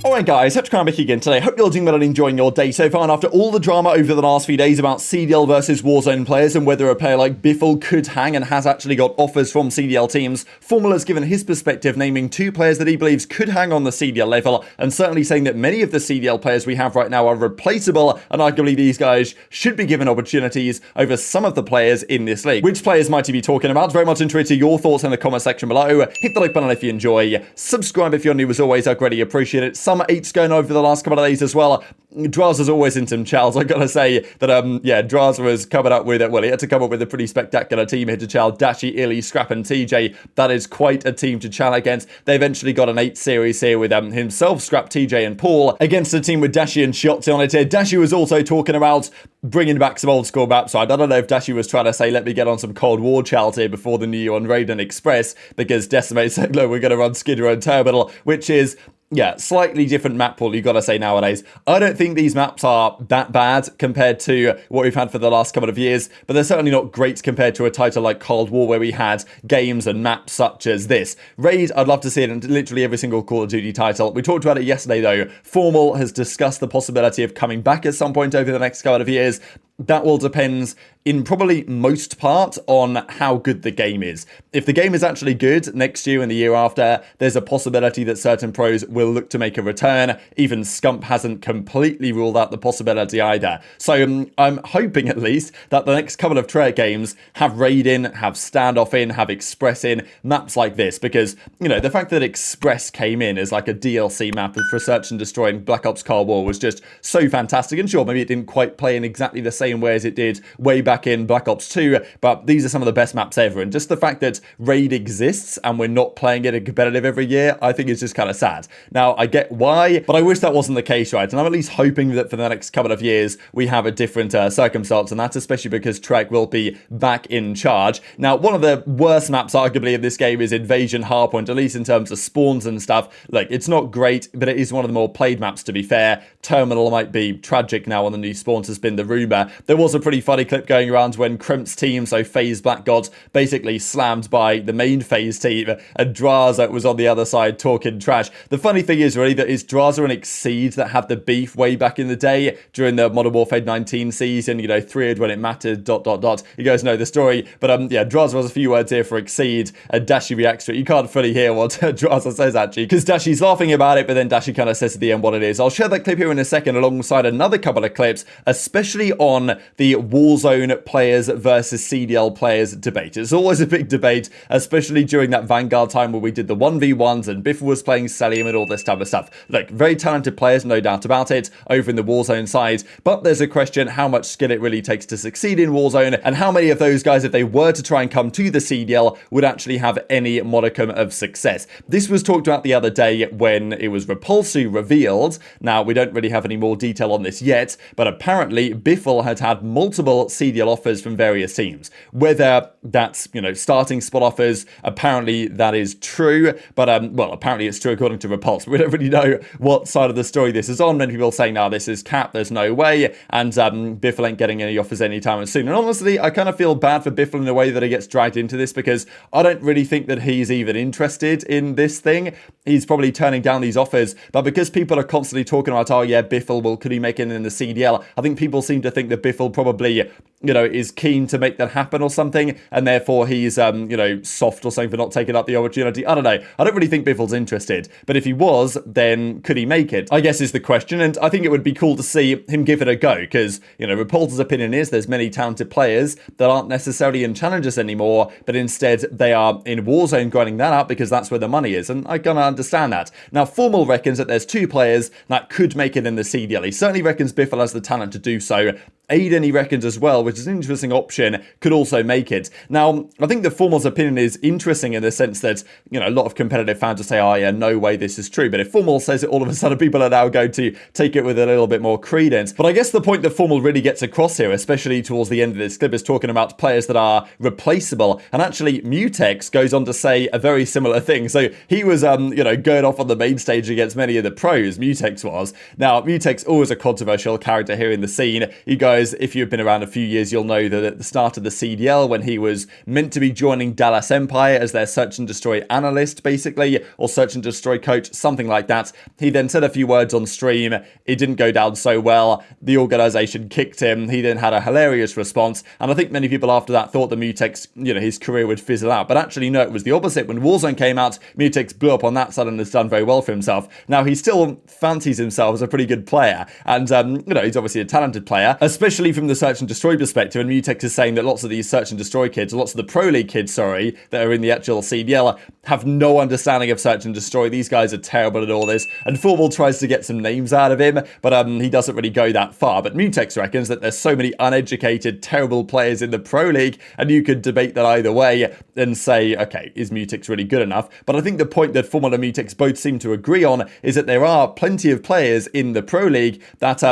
Alright guys, HyDra back again today. Hope you're doing well and enjoying your day so far. And after all the drama over the last few days about CDL versus Warzone players and whether a player like Biffle could hang and has actually got offers from CDL teams, FormaL has given his perspective, naming 2 players that he believes could hang on the CDL level, and certainly saying that many of the CDL players we have right now are replaceable, and arguably these guys should be given opportunities over some of the players in this league. Which players might he be talking about? Very much interested in your thoughts in the comment section below. Hit the like button if you enjoy. Subscribe if you're new as always, I greatly appreciate it. Some 8s going over the last couple of days as well. Drazah's always in some chows. I gotta say that, yeah, Drazah was coming up with it. Well, he had to come up with a pretty spectacular team here to chow Dashy, Illy, Scrappy, and TJ. That is quite a team to chow against. They eventually got an 8 series here with himself, Scrap, TJ, and Paul against a team with Dashy and Shotzzy on it here. Dashy was also talking about bringing back some old school maps. So I don't know if Dashy was trying to say, let me get on some Cold War chows here before the new year on Raid and Express, because Decimate said, look, we're going to run Skid Row and Terminal, which is, yeah, slightly different map pool, you gotta say nowadays. I don't think these maps are that bad compared to what we've had for the last couple of years, but they're certainly not great compared to a title like Cold War where we had games and maps such as this. Raid, I'd love to see it in literally every single Call of Duty title. We talked about it yesterday though. FormaL has discussed the possibility of coming back at some point over the next couple of years. That will depend in probably most part on how good the game is. If the game is actually good next year and the year after, there's a possibility that certain pros will look to make a return. Even Scump hasn't completely ruled out the possibility either. So I'm hoping at least that the next couple of Treyarch games have Raid in, have Standoff in, have Express in, maps like this. Because, you know, the fact that Express came in as like a DLC map for Search and Destroy in Black Ops Cold War was just so fantastic. And sure, maybe it didn't quite play in exactly the same way as it did way back in Black Ops 2, but these are some of the best maps ever. And just the fact that Raid exists and we're not playing it in competitive every year, I think is just kind of sad. Now, I get why, but I wish that wasn't the case, right? And I'm at least hoping that for the next couple of years, we have a different circumstance, and that's especially because Treyarch will be back in charge. Now, one of the worst maps, arguably, in this game is Invasion Hardpoint, at least in terms of spawns and stuff. Like, it's not great, but it is one of the more played maps, to be fair. Terminal might be tragic now on the new spawns, has been the rumor. There was a pretty funny clip going around when Kremp's team, so FaZe Black Gods, basically slammed by the main FaZe team, and Drazah was on the other side talking trash. The funny thing is really that it's Drazah and Exceed that had the beef way back in the day during the Modern Warfare 19 season, you know, 3'd when it mattered, ... You guys know the story, but yeah, Drazah has a few words here for Exceed, and Dashy reacts to it. You can't fully hear what Drazah says actually, because Dashy's laughing about it, but then Dashy kind of says at the end what it is. I'll share that clip here in a second alongside another couple of clips, especially on the Warzone players versus CDL players debate. It's always a big debate, especially during that Vanguard time where we did the 1v1s and Biffle was playing Cellium and all this type of stuff. Look, very talented players, no doubt about it, over in the Warzone side, but there's a question how much skill it really takes to succeed in Warzone, and how many of those guys, if they were to try and come to the CDL, would actually have any modicum of success. This was talked about the other day when it was Repulsu revealed. Now, we don't really have any more detail on this yet, but apparently Biffle had multiple CDL offers from various teams. Whether that's, you know, starting spot offers, apparently that is true, but well, apparently it's true according to Repulse. We don't really know what side of the story this is on. Many people saying, no, this is cap, there's no way, and Biffle ain't getting any offers anytime soon. And honestly, I kind of feel bad for Biffle in a way that he gets dragged into this, because I don't really think that he's even interested in this thing. He's probably turning down these offers, but because people are constantly talking about, oh yeah, Biffle, well, could he make it in the CDL? I think people seem to think that Biffle probably, you know, is keen to make that happen or something, and therefore he's, you know, soft or something for not taking up the opportunity. I don't know. I don't really think Biffle's interested, but if he was, then could he make it? I guess is the question, and I think it would be cool to see him give it a go, because, you know, Repulse's opinion is there's many talented players that aren't necessarily in challenges anymore, but instead they are in Warzone grinding that out because that's where the money is, and I kind of understand that. Now, FormaL reckons that there's 2 players that could make it in the CDL. He certainly reckons Biffle has the talent to do so. Aiden, he reckons as well, which is an interesting option, could also make it. Now, I think the FormaL's opinion is interesting in the sense that, you know, a lot of competitive fans will say, oh yeah, no way this is true. But if FormaL says it, all of a sudden people are now going to take it with a little bit more credence. But I guess the point that FormaL really gets across here, especially towards the end of this clip, is talking about players that are replaceable. And actually, Mutex goes on to say a very similar thing. So he was, you know, going off on the main stage against many of the pros, Mutex was. Now, Mutex always a controversial character here in the scene. He goes, guys, if you've been around a few years, you'll know that at the start of the CDL, when he was meant to be joining Dallas Empire as their search and destroy analyst, basically, or search and destroy coach, something like that, he then said a few words on stream. It didn't go down so well. The organization kicked him. He then had a hilarious response, and I think many people after that thought that Mutex, his career would fizzle out, but actually no, it was the opposite. When Warzone came out, Mutex blew up on that side and has done very well for himself. Now, he still fancies himself as a pretty good player, and he's obviously a talented player, especially from the search and destroy perspective, and Mutex is saying that lots of these search and destroy kids, lots of the Pro League kids, that are in the actual CDL, have no understanding of search and destroy. These guys are terrible at all this, and FormaL tries to get some names out of him, but he doesn't really go that far. But Mutex reckons that there's so many uneducated, terrible players in the Pro League, and you could debate that either way and say, okay, is Mutex really good enough? But I think the point that FormaL and Mutex both seem to agree on is that there are plenty of players in the Pro League that,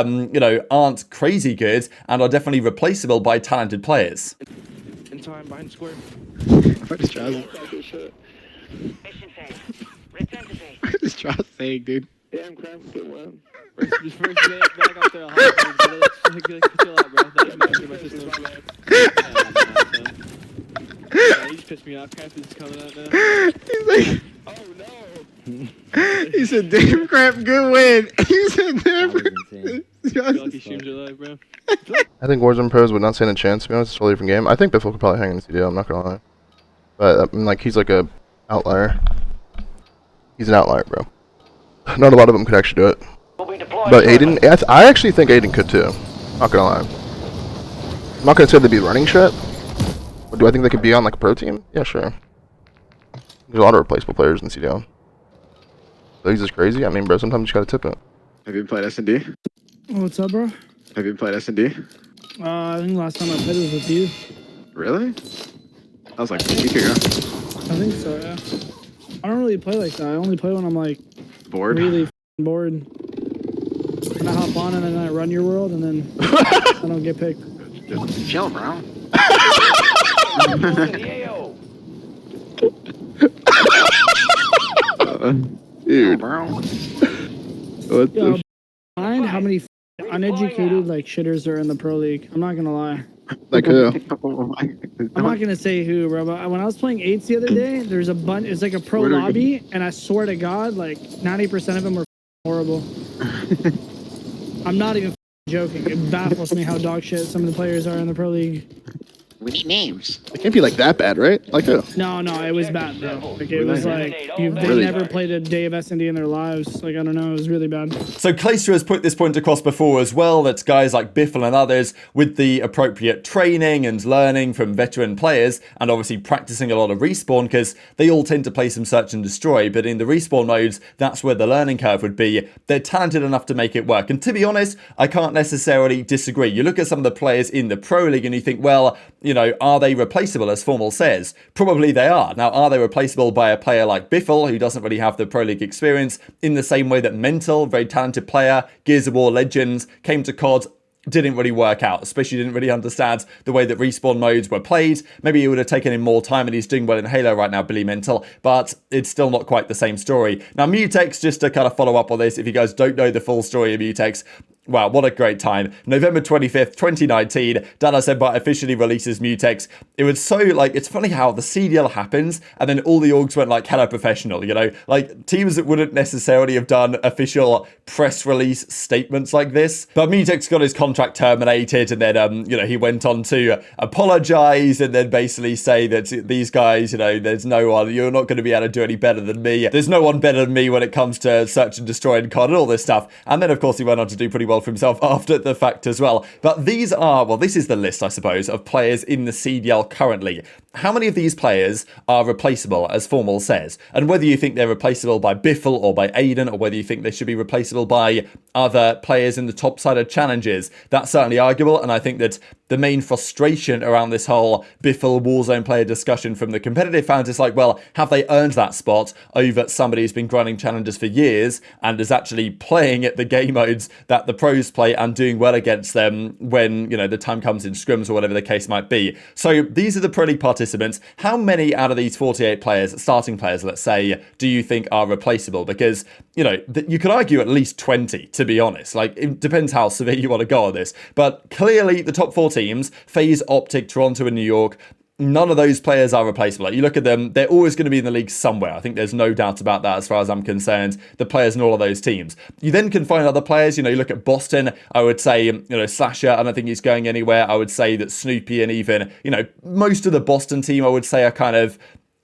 aren't crazy good and are definitely replaceable by talented players. In time, behind square. What is Drazah? What is Drazah saying, dude? Damn, crap, good one. First day back off the hospital. Chill out, bro. That's my system. He just pissed me off. Crap is coming out now. He's like, oh no. He said, damn crap, good win. He said, damn crap. Feel like he streamed your life, bro. I think Warzone pros would not stand a chance, to be honest. It's a totally different game. I think Biffle could probably hang in the CDL, I'm not gonna lie. But, he's like a outlier. He's an outlier, bro. Not a lot of them could actually do it. But Aiden, I actually think Aiden could too. Not gonna lie. I'm not gonna say they'd be running shit. But do I think they could be on like a pro team? Yeah, sure. There's a lot of replaceable players in CDL. So he's just crazy. I mean, bro, sometimes you just gotta tip it. Have you played S&D? What's up, bro? Have you played S&D? I think last time I played was with you. Really? That was like a week ago. I think so, yeah. I don't really play like that. I only play when I'm like Bored? really bored. And I hop on and then I run your world and then I don't get picked. Just chill, bro. Dude. Bro. What Yo, the mind how many uneducated like shitters are in the pro league. I'm not gonna lie. Like who? I'm not gonna say who, bro, but when I was playing 8s the other day, there's a bunch. It's like a pro lobby, and I swear to God, like 90% of them were horrible. I'm not even joking. It baffles me how dog shit some of the players are in the pro league. We need names. It can't be like that bad, right? Like who? No, it was bad, bro. Like, it was like, they Really never bad. played a day of S&D in their lives. Like, I don't know, it was really bad. So Clayster has put this point across before as well, that guys like Biffle and others, with the appropriate training and learning from veteran players, and obviously practicing a lot of respawn, because they all tend to play some search and destroy, but in the respawn modes, that's where the learning curve would be. They're talented enough to make it work. And to be honest, I can't necessarily disagree. You look at some of the players in the Pro League and you think, well, are they replaceable, as FormaL says? Probably they are. Now, are they replaceable by a player like Biffle, who doesn't really have the Pro League experience, in the same way that MettalZ, very talented player, Gears of War Legends, came to COD, didn't really work out, especially didn't really understand the way that respawn modes were played. Maybe it would have taken him more time, and he's doing well in Halo right now, Billy Mental, but it's still not quite the same story. Now, Mutex, just to kind of follow up on this, if you guys don't know the full story of Mutex, wow, what a great time. November 25th, 2019, Dallas Empire officially releases Mutex. It was so, it's funny how the CDL happens, and then all the orgs went hello professional, Like, teams that wouldn't necessarily have done official press release statements like this. But Mutex got his contract terminated, and then, he went on to apologize, and then basically say that these guys, there's no one, you're not going to be able to do any better than me. There's no one better than me when it comes to search and destroy and COD and all this stuff. And then, of course, he went on to do pretty well for himself after the fact as well. But these are, well, this is the list, I suppose, of players in the CDL currently. How many of these players are replaceable, as FormaL says? And whether you think they're replaceable by Biffle or by Aiden, or whether you think they should be replaceable by other players in the top side of challenges, that's certainly arguable. And I think that the main frustration around this whole Biffle Warzone player discussion from the competitive fans is like, well, have they earned that spot over somebody who's been grinding challenges for years and is actually playing at the game modes that the pros play and doing well against them when, you know, the time comes in scrims or whatever the case might be. So these are the Pro League participants. How many out of these 48 players, starting players, let's say, do you think are replaceable? Because, you know, you could argue at least 20, to be honest. Like, it depends how severe you want to go on this. But clearly, the top 4 teams, FaZe, OpTic, Toronto, and New York, none of those players are replaceable. Like, you look at them, they're always going to be in the league somewhere. I think there's no doubt about that as far as I'm concerned. The players in all of those teams. You then can find other players. You know, you look at Boston, I would say, you know, Slasher, I don't think he's going anywhere. I would say that Snoopy and even, you know, most of the Boston team, I would say, are kind of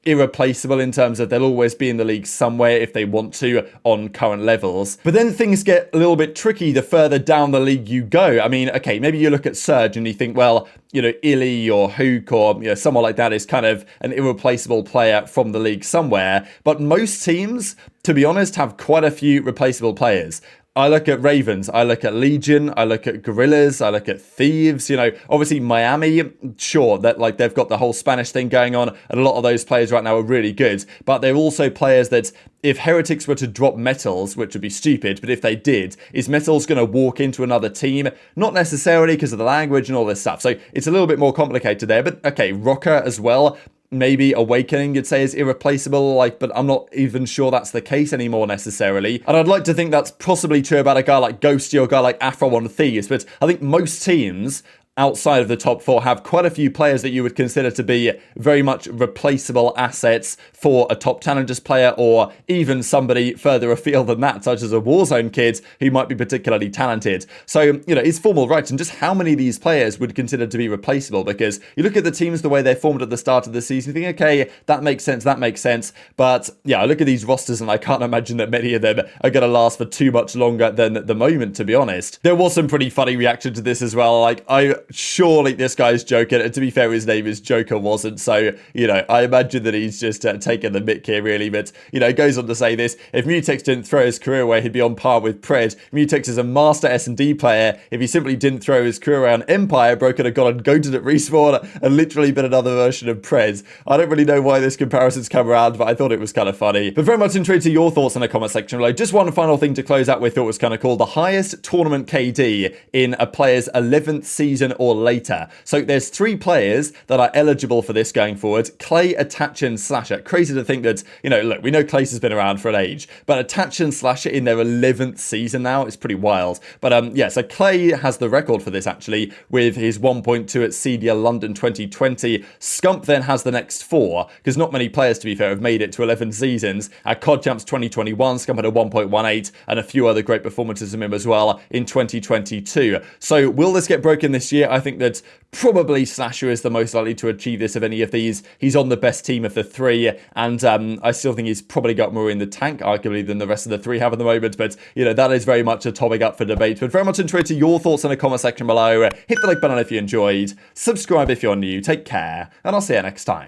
irreplaceable in terms of they'll always be in the league somewhere if they want to on current levels. But then things get a little bit tricky the further down the league you go. I mean, okay, maybe you look at Surge and you think, well, you know, Illy or Hook or, you know, someone like that is kind of an irreplaceable player from the league somewhere. But most teams, to be honest, have quite a few replaceable players. I look at Ravens, I look at Legion, I look at Gorillas, I look at Thieves, you know, obviously Miami, sure, that like they've got the whole Spanish thing going on, and a lot of those players right now are really good, but they're also players that if Heretics were to drop MettalZ, which would be stupid, but if they did, is MettalZ going to walk into another team? Not necessarily because of the language and all this stuff, so it's a little bit more complicated there, but okay, Rocker as well. Maybe Awakening, you'd say, is irreplaceable, like, but I'm not even sure that's the case anymore necessarily. And I'd like to think that's possibly true about a guy like Ghosty or a guy like Afro on Thieves, but I think most teams outside of the top 4 have quite a few players that you would consider to be very much replaceable assets for a top challenges player or even somebody further afield than that, such as a Warzone kid who might be particularly talented. So, you know, is FormaL right? And just how many of these players would consider to be replaceable? Because you look at the teams, the way they're formed at the start of the season, you think, okay, that makes sense. But yeah, I look at these rosters and I can't imagine that many of them are going to last for too much longer than at the moment, to be honest. There was some pretty funny reaction to this as well. Like, surely this guy's joking. And to be fair, his name is Joker wasn't. So, you know, I imagine that he's just taken the mick here, really. But, you know, it goes on to say this. If Mutex didn't throw his career away, he'd be on par with Pred. Mutex is a master S&D player. If he simply didn't throw his career away on Empire, Bro could have gone and goated at Respawn and literally been another version of Pred. I don't really know why this comparison's come around, but I thought it was kind of funny. But very much intrigued to your thoughts in the comment section below. Just one final thing to close out with, thought was kind of cool. The highest tournament KD in a player's 11th season or later. So there's 3 players that are eligible for this going forward. Clay, Attach, and Slasher. Crazy to think that, you know, look, we know Clay has been around for an age, but Attach and Slasher in their 11th season now, it's pretty wild. But yeah, so Clay has the record for this actually with his 1.2 at CDL London 2020. Scump then has the next 4, because not many players, to be fair, have made it to 11 seasons. At COD Champs 2021, Scump had a 1.18 and a few other great performances from him as well in 2022. So will this get broken this year? I think that probably Slasher is the most likely to achieve this of any of these. He's on the best team of the 3, and I still think he's probably got more in the tank, arguably, than the rest of the 3 have at the moment. But, you know, that is very much a topic up for debate. But very much interested to your thoughts in the comment section below. Hit the like button if you enjoyed. Subscribe if you're new. Take care, and I'll see you next time.